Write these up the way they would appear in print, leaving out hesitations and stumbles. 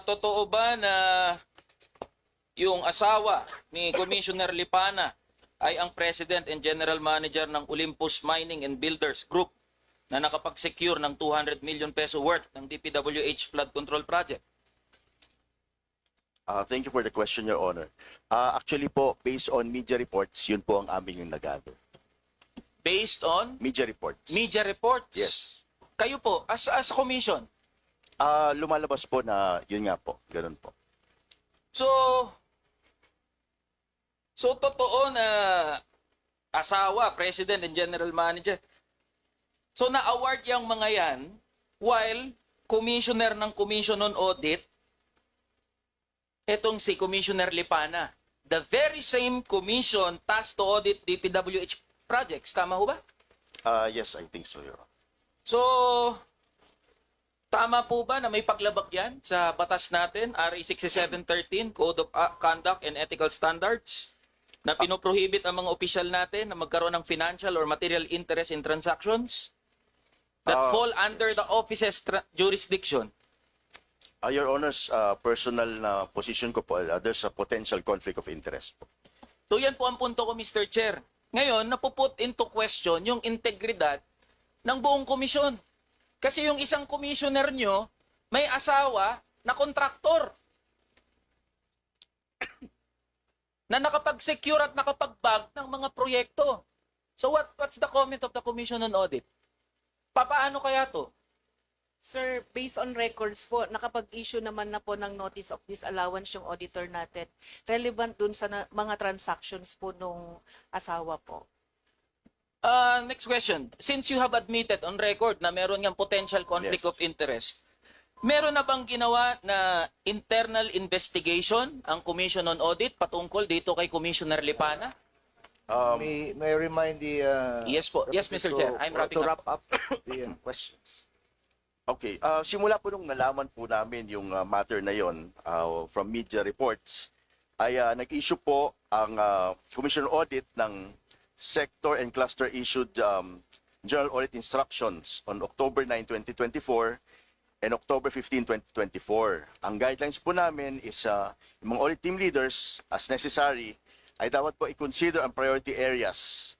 Totoo ba na yung asawa ni Commissioner Lipana ay ang President and General Manager ng Olympus Mining and Builders Group na nakapag-secure ng 200 million peso worth ng DPWH flood control project? Thank you for the question, Your Honor. Actually po, based on media reports, yun po ang aming yung nag-gather. Based on Media reports. media reports? Yes. Kayo po, as commission, Lumalabas po na yun nga po, ganun po. so totoo na asawa, President and General Manager. So na-award yung mga yan while Commissioner ng Commission on Audit, etong si Commissioner Lipana. The very same commission tasked to audit DPWH projects. Tama ho ba? Yes, I think so, Your Honor. So, tama po ba na may paglabag yan sa batas natin, RA 6713, Code of Conduct and Ethical Standards, na pinoprohibit ang mga opisyal natin na magkaroon ng financial or material interest in transactions that fall under the office's jurisdiction? Your Honor's personal na position ko po, there's a potential conflict of interest po. So yan po ang punto ko, Mr. Chair. Ngayon, napuput into question yung integridad ng buong komisyon. Kasi yung isang commissioner nyo, may asawa na kontraktor na nakapag-secure at nakapag-bag ng mga proyekto. So what's the comment of the Commission on Audit? Papaano kaya to? Sir, based on records po, nakapag-issue naman na po ng notice of disallowance yung auditor natin. Relevant dun sa mga transactions po nung asawa po. Next question. Since you have admitted on record na meron ngang potential conflict Yes. of interest, meron na bang ginawa na internal investigation ang Commission on Audit patungkol dito kay Commissioner Lipana? May I remind the Yes po. Yes, Mr. Chair. I'm wrapping to up. wrap up the questions. Okay, simula po nung nalaman po namin yung matter na yon from media reports, ay nag-issue po ang Commission on Audit ng sector and cluster issued General Audit Instructions on October 9, 2024 and October 15, 2024. Ang guidelines po namin is yung mga audit team leaders, as necessary, ay dapat po i-consider ang priority areas.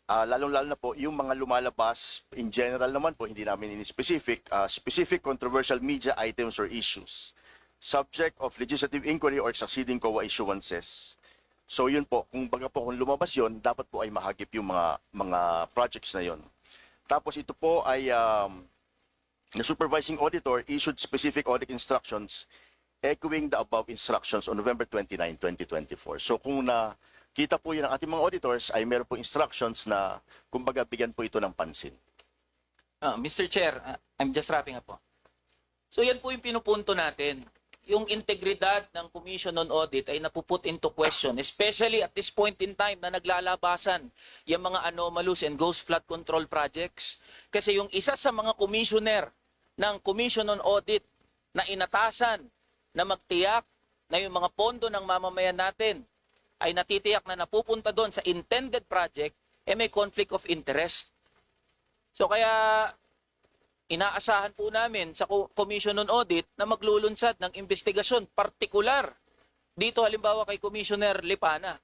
Lalong-lalo na po yung mga lumalabas, in general naman po, hindi namin in-specific, specific controversial media items or issues, subject of legislative inquiry or succeeding COA issuances. So yun po, kung lumabas yun, dapat po ay mahagip yung mga projects na yun. Tapos ito po ay the supervising auditor issued specific audit instructions echoing the above instructions on November 29, 2024. So kung kita po yun ng ating mga auditors, ay meron po instructions na kumbaga bigyan po ito ng pansin. Mr. Chair, I'm just wrapping up po. So yan po yung pinupunto natin. Yung integridad ng Commission on Audit ay napuput into question, especially at this point in time na naglalabasan yung mga anomalous and ghost flood control projects. Kasi yung isa sa mga commissioner ng Commission on Audit na inatasan na magtiyak na yung mga pondo ng mamamayan natin ay natitiyak na napupunta doon sa intended project, may conflict of interest. So kaya inaasahan po namin sa Commission on Audit na maglulunsad ng investigasyon, partikular dito halimbawa kay Commissioner Lipana.